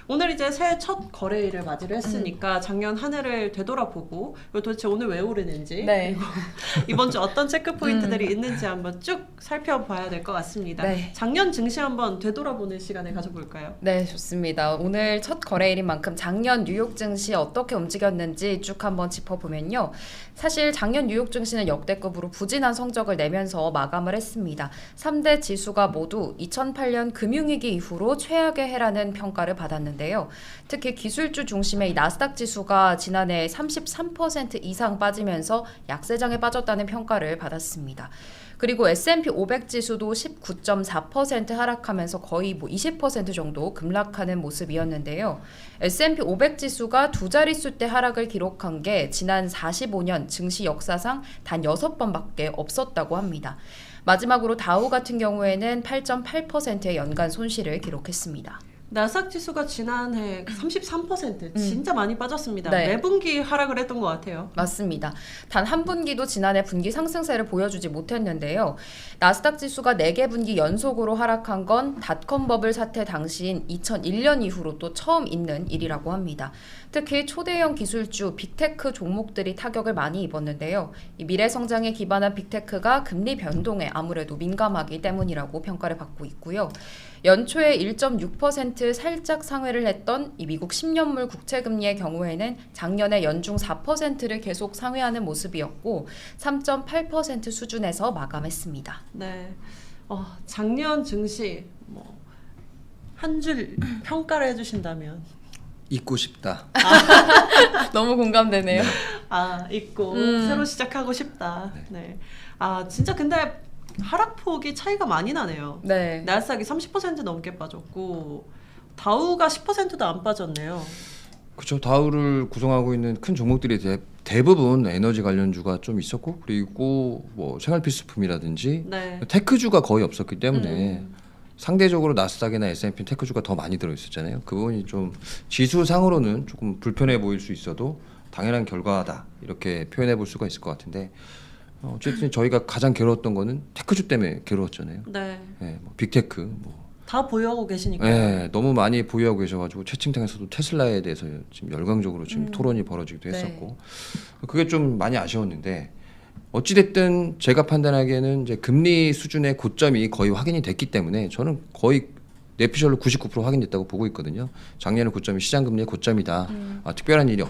오늘 이제 새해 첫 거래일을 맞이를 했으니까 작년 한 해를 되돌아보고 도대체 오늘 왜 오르는지 네. 그리고 이번 주 어떤 체크 포인트들이 있는지 한번 쭉 살펴봐야 될 것 같습니다. 네. 작년 증시 한번 되돌아보는 시간을 가져볼까요? 네, 좋습니다. 오늘 첫 거래일인 만큼 작년 뉴욕 증시 어떻게 움직였는지 쭉 한번 짚어보면요. 사실 작년 뉴욕 증시는 역대급으로 부진한 성적을 내면서 마감을 했습니다. 3대 지수가 모두 2008년 금융위기 이후로 최악의 해라는 평가를 받았는데요. 특히 기술주 중심의 이 나스닥 지수가 지난해 33% 이상 빠지면서 약세장에 빠졌다는 평가를 받았습니다. 그리고 S&P 500 지수도 19.4% 하락하면서 거의 20% 정도 급락하는 모습이었는데요. S&P 500 지수가 두 자릿수 때 하락을 기록한 게 지난 45년 증시 역사상 단 6번밖에 없었다고 합니다. 마지막으로 다우 같은 경우에는 8.8%의 연간 손실을 기록했습니다. 나스닥 지수가 지난해 33% 진짜 많이 빠졌습니다. 네. 매분기 하락을 했던 것 같아요. 맞습니다. 단 한 분기도 지난해 분기 상승세를 보여주지 못했는데요. 나스닥 지수가 4개 분기 연속으로 하락한 건 닷컴 버블 사태 당시인 2001년 이후로 또 처음 있는 일이라고 합니다. 특히 초대형 기술주 빅테크 종목들이 타격을 많이 입었는데요. 이 미래 성장에 기반한 빅테크가 금리 변동에 아무래도 민감하기 때문이라고 평가를 받고 있고요. 연초에 1.6% 살짝 상회를 했던 이 미국 10년물 국채금리의 경우에는 작년에 연중 4%를 계속 상회하는 모습이었고 3.8% 수준에서 마감했습니다. 네, 작년 증시 한 줄 평가를 해주신다면 잊고 싶다. 너무 공감되네요. 잊고 새로 시작하고 싶다. 네. 진짜 근데 하락폭이 차이가 많이 나네요. 네. 나스닥이 30% 넘게 빠졌고 다우가 10%도 안 빠졌네요. 그렇죠. 다우를 구성하고 있는 큰 종목들이 대부분 에너지 관련주가 좀 있었고 그리고 뭐 생활필수품이라든지 네. 테크주가 거의 없었기 때문에 상대적으로 나스닥이나 S&P 테크주가 더 많이 들어있었잖아요. 그 부분이 좀 지수상으로는 조금 불편해 보일 수 있어도 당연한 결과다 이렇게 표현해 볼 수가 있을 것 같은데 어쨌든 저희가 가장 괴로웠던 거는 테크주 때문에 괴로웠잖아요. 네. 네, 뭐 빅테크 다 보유하고 계시니까. 네, 너무 많이 보유하고 계셔가지고 채팅창에서도 테슬라에 대해서 지금 열광적으로 지금 토론이 벌어지기도 했었고 그게 좀 많이 아쉬웠는데 어찌됐든 제가 판단하기에는 이제 금리 수준의 고점이 거의 확인이 됐기 때문에 저는 거의 내피셜로 99% 확인됐다고 보고 있거든요. 작년의 고점이 시장금리의 고점이다. 특별한 일이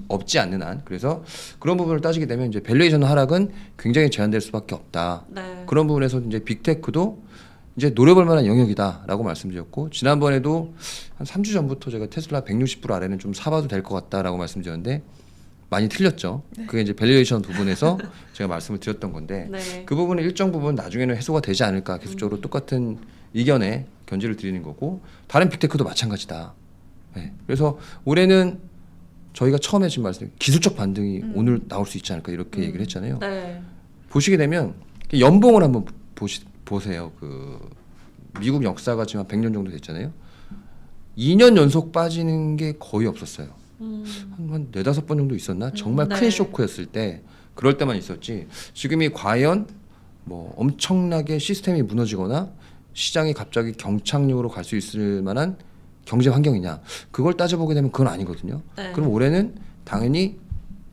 없지 않는 한 그래서 그런 부분을 따지게 되면 이제 밸류에이션 하락은 굉장히 제한될 수밖에 없다. 네. 그런 부분에서 이제 빅테크도 이제 노려볼 만한 영역이다라고 말씀드렸고 지난번에도 한 3주 전부터 제가 테슬라 160% 아래는 좀 사봐도 될 것 같다라고 말씀드렸는데 많이 틀렸죠. 그게 이제 밸류에이션 부분에서 제가 말씀을 드렸던 건데 네. 그 부분은 일정 부분 나중에는 해소가 되지 않을까 계속적으로 똑같은 의견에 견지를 드리는 거고 다른 빅테크도 마찬가지다. 네. 그래서 올해는 저희가 처음에 지금 말씀드린 기술적 반등이 오늘 나올 수 있지 않을까 이렇게 얘기를 했잖아요. 네. 보시게 되면 연봉을 한번 보세요. 그 미국 역사가 지금 한 100년 정도 됐잖아요. 2년 연속 빠지는 게 거의 없었어요. 한 4-5번 정도 있었나? 정말 네. 큰 쇼크였을 때 그럴 때만 있었지. 지금이 과연 뭐 엄청나게 시스템이 무너지거나 시장이 갑자기 경착륙으로 갈 수 있을 만한 경제 환경이냐? 그걸 따져보게 되면 그건 아니거든요. 네. 그럼 올해는 당연히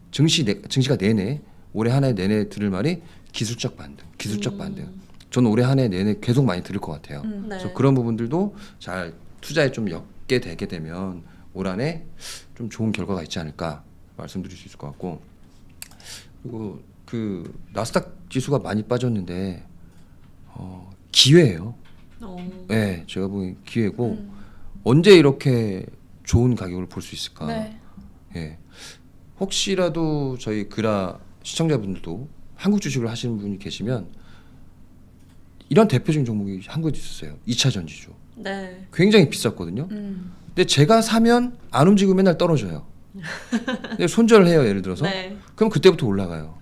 증시가 내내 올해 한 해 내내 들을 말이 기술적 반등. 저는 올해 한 해 내내 계속 많이 들을 것 같아요. 네. 그래서 그런 부분들도 잘 투자에 좀 엮게 되게 되면 올 한 해 좀 좋은 결과가 있지 않을까 말씀드릴 수 있을 것 같고 그리고 그 나스닥 지수가 많이 빠졌는데 기회예요. 네, 제가 보기엔 기회고 언제 이렇게 좋은 가격을 볼 수 있을까? 네. 예. 혹시라도 저희 그라 시청자분들도 한국 주식을 하시는 분이 계시면 이런 대표적인 종목이 한국에 있었어요. 2차 전지주. 네. 굉장히 비쌌거든요. 근데 제가 사면 안 움직이고 맨날 떨어져요. 근데 손절을 해요, 예를 들어서. 네. 그럼 그때부터 올라가요.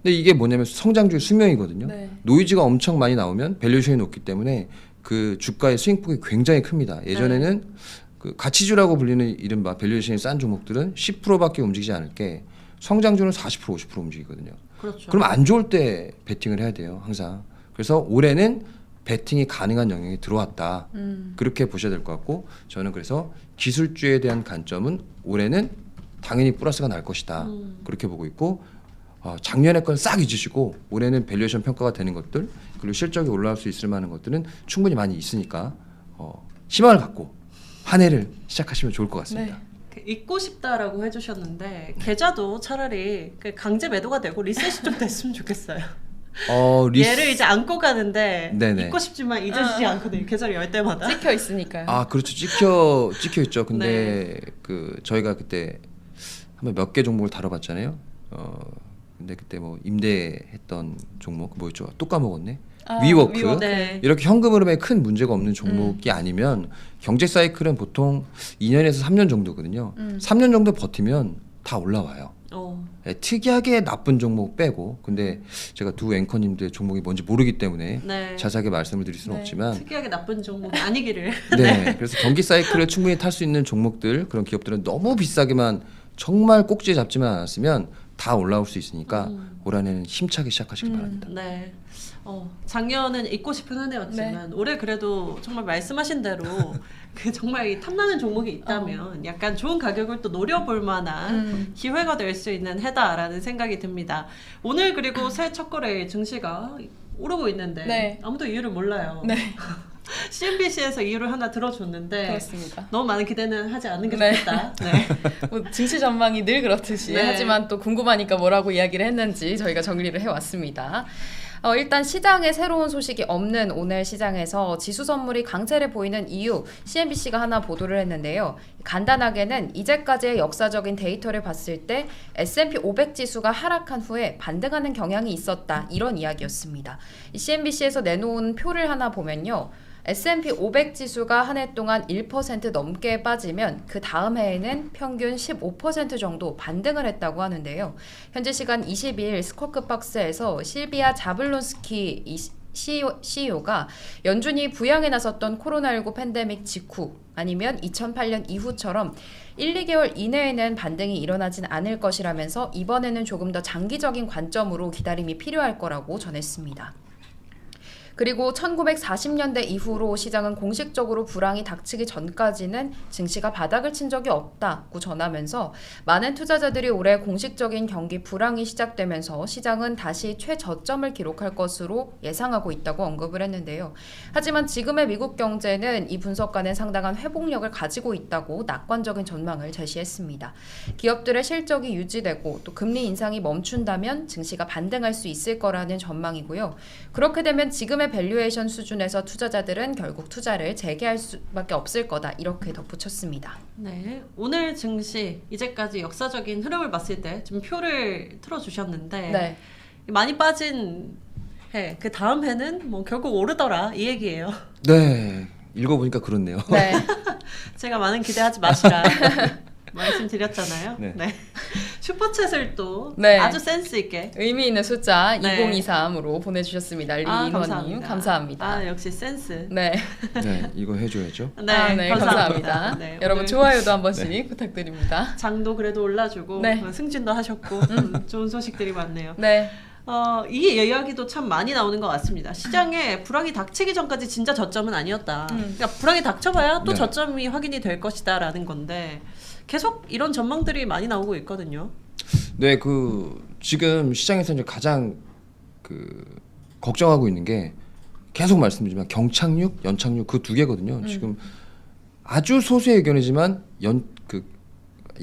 근데 이게 뭐냐면 성장주의 수명이거든요. 네. 노이즈가 엄청 많이 나오면 밸류에이션이 높기 때문에 그 주가의 스윙폭이 굉장히 큽니다. 예전에는 그 가치주라고 불리는 이른바 밸류에이션이 싼 종목들은 10%밖에 움직이지 않을 게 성장주는 40% 50% 움직이거든요. 그렇죠. 그럼 안 좋을 때 베팅을 해야 돼요, 항상. 그래서 올해는 베팅이 가능한 영역에 들어왔다. 그렇게 보셔야 될 것 같고 저는 그래서 기술주에 대한 관점은 올해는 당연히 플러스가 날 것이다. 그렇게 보고 있고 작년에 건 싹 잊으시고 올해는 밸류에이션 평가가 되는 것들 그리고 실적이 올라올 수 있을 만한 것들은 충분히 많이 있으니까 희망을 갖고 한 해를 시작하시면 좋을 것 같습니다. 네. 잊고 싶다라고 해주셨는데 계좌도 차라리 강제 매도가 되고 리셋이 좀 됐으면 좋겠어요. 얘를 이제 안고 가는데 네네. 잊고 싶지만 잊어지지 않거든요. 계좌를 열 때마다. 찍혀 있으니까요. 아 그렇죠. 찍혀 있죠. 근데 그 저희가 그때 한번 몇 개 종목을 다뤄봤잖아요. 근데 그때 뭐 임대했던 종목 뭐였죠? 또 까먹었네. 위워크. 네. 이렇게 현금 흐름에 큰 문제가 없는 종목이 아니면 경제 사이클은 보통 2년에서 3년 정도거든요. 3년 정도 버티면 다 올라와요. 네, 특이하게 나쁜 종목 빼고 근데 제가 두 앵커님들 종목이 뭔지 모르기 때문에 네. 자세하게 말씀을 드릴 수는 네. 없지만 특이하게 나쁜 종목이 아니기를. 네, 그래서 경기 사이클을 충분히 탈 수 있는 종목들 그런 기업들은 너무 비싸게만 정말 꼭지에 잡지만 않았으면 다 올라올 수 있으니까 올 한해는 힘차게 시작하시기 바랍니다. 네. 작년은 잊고 싶은 한 해였지만 올해 그래도 정말 말씀하신 대로 그 정말 이 탐나는 종목이 있다면 약간 좋은 가격을 또 노려볼 만한 기회가 될 수 있는 해다라는 생각이 듭니다. 오늘 그리고 새해 첫 거래 증시가 오르고 있는데 네. 아무도 이유를 몰라요. 네. CNBC에서 이유를 하나 들어줬는데 그렇습니다. 너무 많은 기대는 하지 않는 게 네. 좋겠다. 네. 뭐 증시 전망이 늘 그렇듯이 네. 하지만 또 궁금하니까 뭐라고 이야기를 했는지 저희가 정리를 해왔습니다. 일단 시장에 새로운 소식이 없는 오늘 시장에서 지수 선물이 강세를 보이는 이유 CNBC가 하나 보도를 했는데요. 간단하게는 이제까지의 역사적인 데이터를 봤을 때 S&P 500 지수가 하락한 후에 반등하는 경향이 있었다 이런 이야기였습니다. CNBC에서 내놓은 표를 하나 보면요. S&P 500 지수가 한 해 동안 1% 넘게 빠지면 그 다음 해에는 평균 15% 정도 반등을 했다고 하는데요. 현재 시간 22일 스쿼크박스에서 실비아 자블론스키 CEO가 연준이 부양에 나섰던 코로나19 팬데믹 직후 아니면 2008년 이후처럼 1, 2개월 이내에는 반등이 일어나진 않을 것이라면서 이번에는 조금 더 장기적인 관점으로 기다림이 필요할 거라고 전했습니다. 그리고 1940년대 이후로 시장은 공식적으로 불황이 닥치기 전까지는 증시가 바닥을 친 적이 없다고 전하면서 많은 투자자들이 올해 공식적인 경기 불황이 시작되면서 시장은 다시 최저점을 기록할 것으로 예상하고 있다고 언급을 했는데요. 하지만 지금의 미국 경제는 이 분석가는 상당한 회복력을 가지고 있다고 낙관적인 전망을 제시했습니다. 기업들의 실적이 유지되고 또 금리 인상이 멈춘다면 증시가 반등할 수 있을 거라는 전망이고요. 그렇게 되면 지금의 밸류에이션 수준에서 투자자들은 결국 투자를 재개할 수밖에 없을 거다 이렇게 덧붙였습니다. 네, 오늘 증시 이제까지 역사적인 흐름을 봤을 때 좀 표를 틀어주셨는데 네. 많이 빠진 해, 그 다음 해는 뭐 결국 오르더라 이 얘기예요. 네, 읽어보니까 그렇네요. 네. 제가 많은 기대하지 마시라 말씀드렸잖아요. 네. 네. 슈퍼챗을 또 네. 아주 센스 있게. 의미 있는 숫자 네. 2023으로 보내주셨습니다. 리인원님 감사합니다. 아 역시 센스. 네. 네, 이거 해줘야죠. 네, 감사합니다. 네, 여러분 오늘 좋아요도 한 번씩 부탁드립니다. 장도 그래도 올라주고 네. 승진도 하셨고 좋은 소식들이 많네요. 네. 이 이야기도 참 많이 나오는 것 같습니다. 시장에 불황이 닥치기 전까지 진짜 저점은 아니었다. 그러니까 불황이 닥쳐봐야 또 네. 저점이 확인이 될 것이다라는 건데 계속 이런 전망들이 많이 나오고 있거든요. 네, 지금 시장에서 이제 가장 걱정하고 있는 게 계속 말씀드리지만 경착륙, 연착륙 그 두 개거든요. 지금 아주 소수의 의견이지만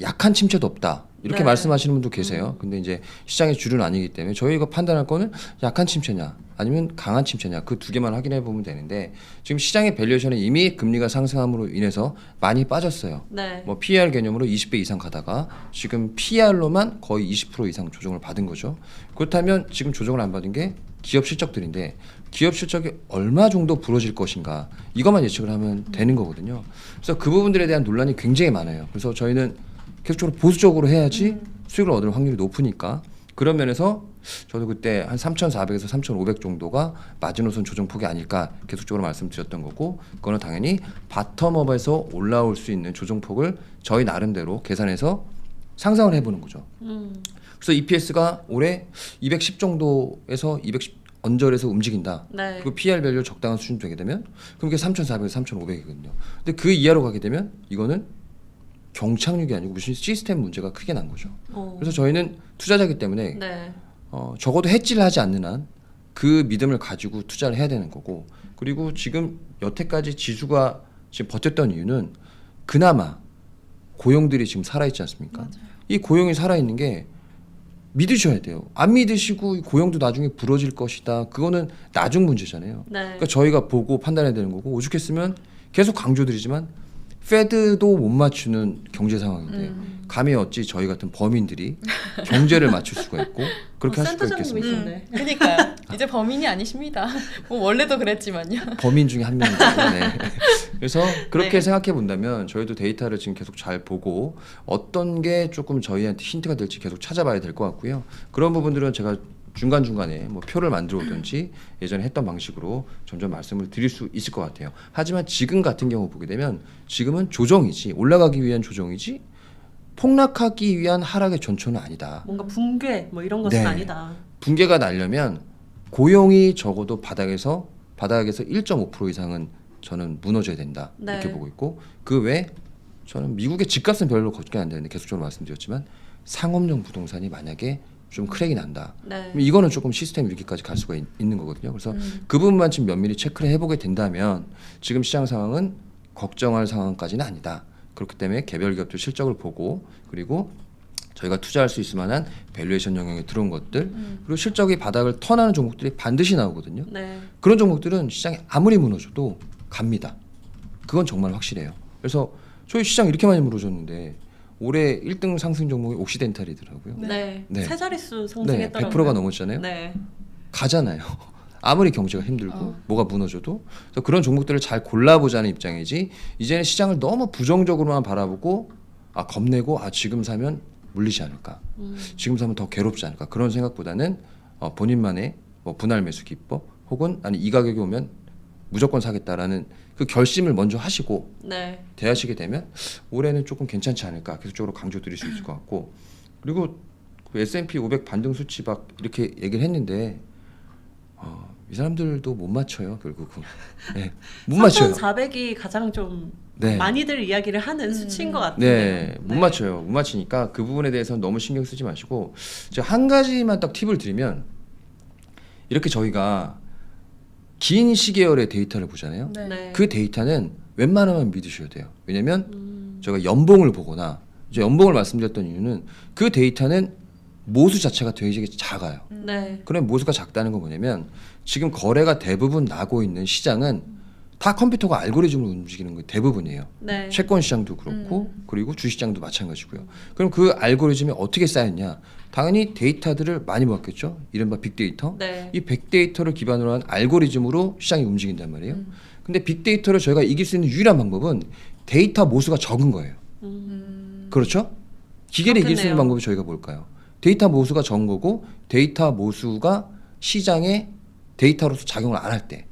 약한 침체도 없다. 이렇게 네. 말씀하시는 분도 계세요. 근데 이제 시장의 주류는 아니기 때문에 저희가 판단할 거는 약한 침체냐 아니면 강한 침체냐 그 두 개만 확인해 보면 되는데 지금 시장의 밸류에이션은 이미 금리가 상승함으로 인해서 많이 빠졌어요. 네. 뭐 PER 개념으로 20배 이상 가다가 지금 PER로만 거의 20% 이상 조정을 받은 거죠. 그렇다면 지금 조정을 안 받은 게 기업 실적들인데 기업 실적이 얼마 정도 부러질 것인가 이것만 예측을 하면 되는 거거든요. 그래서 그 부분들에 대한 논란이 굉장히 많아요. 그래서 저희는 계속적으로 보수적으로 해야지 수익을 얻을 확률이 높으니까 그런 면에서 저도 그때 한 3,400에서 3,500 정도가 마지노선 조정폭이 아닐까 계속적으로 말씀드렸던 거고 그거는 당연히 바텀업에서 올라올 수 있는 조정폭을 저희 나름대로 계산해서 상상을 해보는 거죠. 그래서 EPS가 올해 210 정도에서 언저리에서 움직인다. 네. 그리고 PR 밸류 적당한 수준 되게 되면 그럼 그게 3,400에서 3,500이거든요. 근데 그 이하로 가게 되면 이거는 경착륙이 아니고 무슨 시스템 문제가 크게 난 거죠. 그래서 저희는 투자자이기 때문에 네. 적어도 해지를 하지 않는 한 그 믿음을 가지고 투자를 해야 되는 거고, 그리고 지금 여태까지 지수가 지금 버텼던 이유는 그나마 고용들이 지금 살아있지 않습니까? 맞아요. 이 고용이 살아있는 게 믿으셔야 돼요. 안 믿으시고 고용도 나중에 부러질 것이다. 그거는 나중 문제잖아요. 네. 그러니까 저희가 보고 판단해야 되는 거고, 오죽했으면 계속 강조드리지만 페드도 못 맞추는 경제 상황인데 감히 어찌 저희 같은 범인들이 경제를 맞출 수가 있고 그렇게 할 수가 있겠습니까? 센터장님이신데. 그러니까요. 이제 범인이 아니십니다. 뭐 원래도 그랬지만요. 범인 중에 한 명이죠. 네. 그래서 그렇게 네. 생각해 본다면 저희도 데이터를 지금 계속 잘 보고 어떤 게 조금 저희한테 힌트가 될지 계속 찾아봐야 될 것 같고요. 그런 부분들은 제가 중간중간에 뭐 표를 만들어 오든지 예전에 했던 방식으로 점점 말씀을 드릴 수 있을 것 같아요. 하지만 지금 같은 경우 보게 되면 지금은 조정이지, 올라가기 위한 조정이지 폭락하기 위한 하락의 전초는 아니다. 뭔가 붕괴 뭐 이런 것은 네. 아니다. 붕괴가 나려면 고용이 적어도 바닥에서 1.5% 이상은 저는 무너져야 된다. 네. 이렇게 보고 있고, 그 외에 저는 미국의 집값은 별로 걱정이 안 되는데 계속적으로 말씀드렸지만 상업용 부동산이 만약에 좀 크랙이 난다. 네. 그럼 이거는 조금 시스템 위기까지 갈 수가 있는 거거든요. 그래서 그 부분만 지금 면밀히 체크를 해보게 된다면 지금 시장 상황은 걱정할 상황까지는 아니다. 그렇기 때문에 개별 기업들 실적을 보고, 그리고 저희가 투자할 수 있을 만한 밸류에이션 영역에 들어온 것들, 그리고 실적이 바닥을 턴하는 종목들이 반드시 나오거든요. 네. 그런 종목들은 시장이 아무리 무너져도 갑니다. 그건 정말 확실해요. 그래서 저희 시장 이렇게 많이 무너졌는데 올해 1등 상승 종목이 옥시덴탈이더라고요. 네. 네. 세 자릿수 네, 상승했더라고요. 100%가 넘었잖아요. 네. 가잖아요. 아무리 경제가 힘들고 뭐가 무너져도. 그래서 그런 종목들을 잘 골라보자는 입장이지, 이제는 시장을 너무 부정적으로만 바라보고 겁내고 지금 사면 물리지 않을까, 지금 사면 더 괴롭지 않을까, 그런 생각보다는 본인만의 뭐 분할 매수 기법 혹은 아니 이 가격이 오면 무조건 사겠다라는 그 결심을 먼저 하시고 네. 대하시게 되면 올해는 조금 괜찮지 않을까 계속적으로 강조드릴 수 있을 것 같고, 그리고 그 S&P 500 반등 수치 막 이렇게 얘기를 했는데 이 사람들도 못 맞춰요 결국은. 네, 못 맞춰요. 3,400이 가장 좀 네. 많이들 이야기를 하는 수치인 것 같은데요. 네, 못 맞춰요. 못 맞히니까 그 부분에 대해서는 너무 신경 쓰지 마시고, 제가 한 가지만 딱 팁을 드리면, 이렇게 저희가 긴 시계열의 데이터를 보잖아요. 네. 네. 그 데이터는 웬만하면 믿으셔야 돼요. 왜냐면 저희가 연봉을 보거나, 이제 연봉을 말씀드렸던 이유는 그 데이터는 모수 자체가 되게 작아요. 네. 그럼 모수가 작다는 건 뭐냐면 지금 거래가 대부분 나고 있는 시장은 다 컴퓨터가 알고리즘으로 움직이는 게 대부분이에요. 네. 채권 시장도 그렇고 그리고 주식시장도 마찬가지고요. 그럼 그 알고리즘이 어떻게 쌓였냐? 당연히 데이터들을 많이 모았겠죠. 이른바 빅데이터. 네. 이 빅데이터를 기반으로 한 알고리즘으로 시장이 움직인단 말이에요. 근데 빅데이터를 저희가 이길 수 있는 유일한 방법은 데이터 모수가 적은 거예요. 그렇죠? 기계를 이길 수 있는 그렇겠네요. 방법이 저희가 뭘까요? 데이터 모수가 적은 거고, 데이터 모수가 시장에 데이터로서 작용을 안 할 때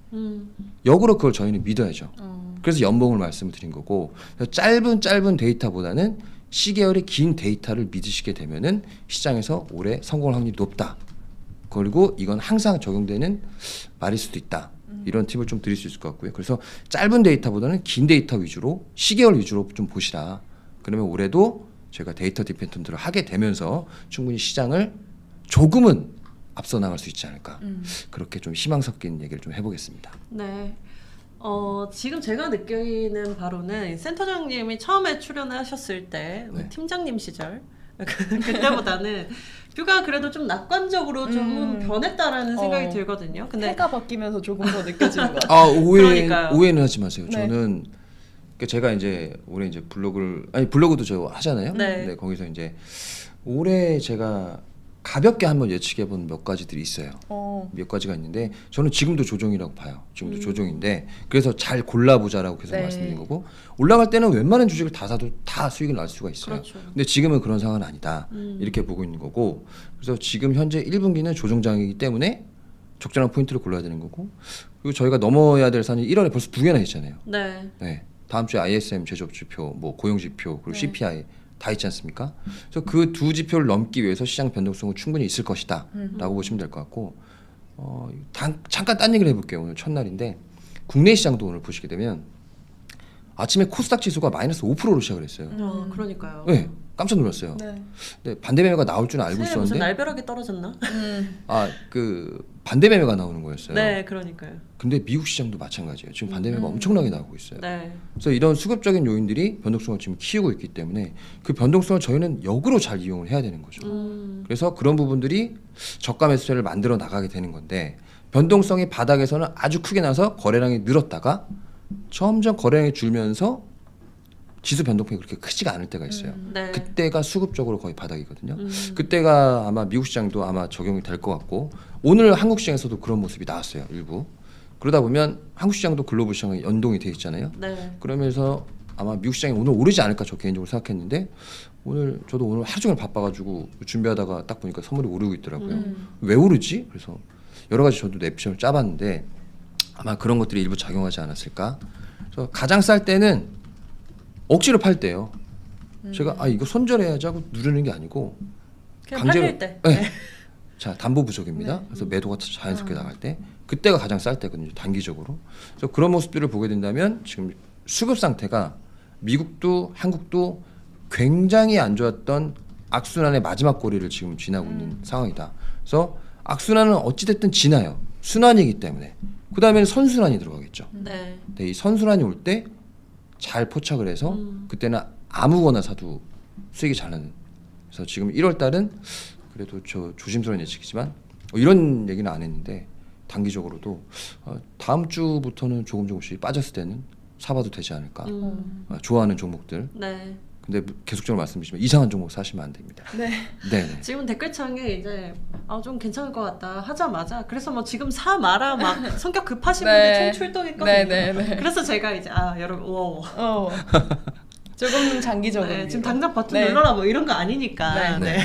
역으로 그걸 저희는 믿어야죠. 그래서 연봉을 말씀을 드린 거고, 그래서 짧은 데이터보다는 시계열의 긴 데이터를 믿으시게 되면은 시장에서 올해 성공할 확률이 높다. 그리고 이건 항상 적용되는 말일 수도 있다. 이런 팁을 좀 드릴 수 있을 것 같고요. 그래서 짧은 데이터보다는 긴 데이터 위주로, 시계열 위주로 좀 보시라. 그러면 올해도 제가 데이터 디펜던트를 하게 되면서 충분히 시장을 조금은 앞서 나갈 수 있지 않을까. 그렇게 좀 희망 섞인 얘기를 좀 해보겠습니다. 네. 지금 제가 느끼는 바로는 센터장님이 처음에 출연하셨을 때 네. 팀장님 시절 그때보다는 뷰가 그래도 좀 낙관적으로 좀 변했다라는 생각이 들거든요. 근데 해가 바뀌면서 조금 더 느껴지는 것 같아요. 그러니까요. 오해는 하지 마세요. 네. 저는 그러니까 제가 이제 올해 이제 블로그도 저 하잖아요. 네. 근데 거기서 이제 올해 제가 가볍게 한번 예측해 본 몇 가지들이 있어요. 몇 가지가 있는데 저는 지금도 조정이라고 봐요. 지금도 조정인데 그래서 잘 골라보자라고 계속 네. 말씀드린 거고, 올라갈 때는 웬만한 주식을 다 사도 다 수익을 날 수가 있어요. 그렇죠. 근데 지금은 그런 상황은 아니다. 이렇게 보고 있는 거고, 그래서 지금 현재 1분기는 조정장이기 때문에 적절한 포인트를 골라야 되는 거고, 그리고 저희가 넘어야 될 산이 1월에 벌써 2개나 있잖아요. 네. 네. 다음 주에 ISM 제조업 지표, 뭐 고용 지표, 그리고 네. CPI 다 있지 않습니까? 그래서 그 두 지표를 넘기 위해서 시장 변동성은 충분히 있을 것이다라고 보시면 될 것 같고, 잠깐 딴 얘기를 해볼게요. 오늘 첫날인데 국내 시장도 오늘 보시게 되면 아침에 코스닥 지수가 마이너스 5%로 시작을 했어요. 그러니까요. 네, 깜짝 놀랐어요. 네. 근데 반대 매매가 나올 줄은 알고 새해 무슨 있었는데 날벼락이 떨어졌나? 그 반대 매매가 나오는 거였어요. 네, 그러니까요. 근데 미국 시장도 마찬가지예요. 지금 반대 매매가 엄청나게 나오고 있어요. 네. 그래서 이런 수급적인 요인들이 변동성을 지금 키우고 있기 때문에 그 변동성을 저희는 역으로 잘 이용을 해야 되는 거죠. 그래서 그런 부분들이 저가 매수세를 만들어 나가게 되는 건데 변동성이 바닥에서는 아주 크게 나서 거래량이 늘었다가 점점 거래량이 줄면서 지수 변동폭이 그렇게 크지가 않을 때가 있어요. 네. 그때가 수급적으로 거의 바닥이거든요. 그때가 아마 미국 시장도 아마 적용이 될 것 같고 오늘 한국 시장에서도 그런 모습이 나왔어요. 일부. 그러다 보면 한국 시장도 글로벌 시장에 연동이 돼 있잖아요. 네. 그러면서 아마 미국 시장이 오늘 오르지 않을까 저 개인적으로 생각했는데 저도 오늘 하루 종일 바빠가지고 준비하다가 딱 보니까 선물이 오르고 있더라고요. 왜 오르지? 그래서 여러 가지 저도 냅션을 짜봤는데 아마 그런 것들이 일부 작용하지 않았을까. 그래서 가장 쌀 때는 억지로 팔 때요. 제가 이거 손절해야지 하고 누르는 게 아니고 그냥 팔릴 때. 네. 자 담보 부족입니다. 그래서 매도가 자연스럽게 나갈 때 그때가 가장 쌀 때거든요. 단기적으로. 그래서 그런 모습들을 보게 된다면 지금 수급 상태가 미국도 한국도 굉장히 안 좋았던 악순환의 마지막 고리를 지금 지나고 있는 상황이다. 그래서 악순환은 어찌됐든 지나요. 순환이기 때문에. 그 다음에는 선순환이 들어가겠죠. 네. 근데 이 선순환이 올 때 잘 포착을 해서 그때는 아무거나 사도 수익이 잘 나는. 그래서 지금 1월 달은 그래도 저 조심스러운 예측이지만 이런 얘기는 안 했는데 단기적으로도 다음 주부터는 조금씩 빠졌을 때는 사봐도 되지 않을까. 좋아하는 종목들. 네. 근데 계속적으로 말씀드리지만 이상한 종목 사시면 안 됩니다. 네. 네. 지금 댓글창에 이제 좀 괜찮을 것 같다 하자마자 그래서 뭐 지금 사 마라 막 성격 급하신 분들 네. 총출동했거든요. 네. 그래서 제가 이제 여러분 조금 장기적으로. 지금 당장 버튼 네. 눌러라 뭐 이런 거 아니니까. 네. 네.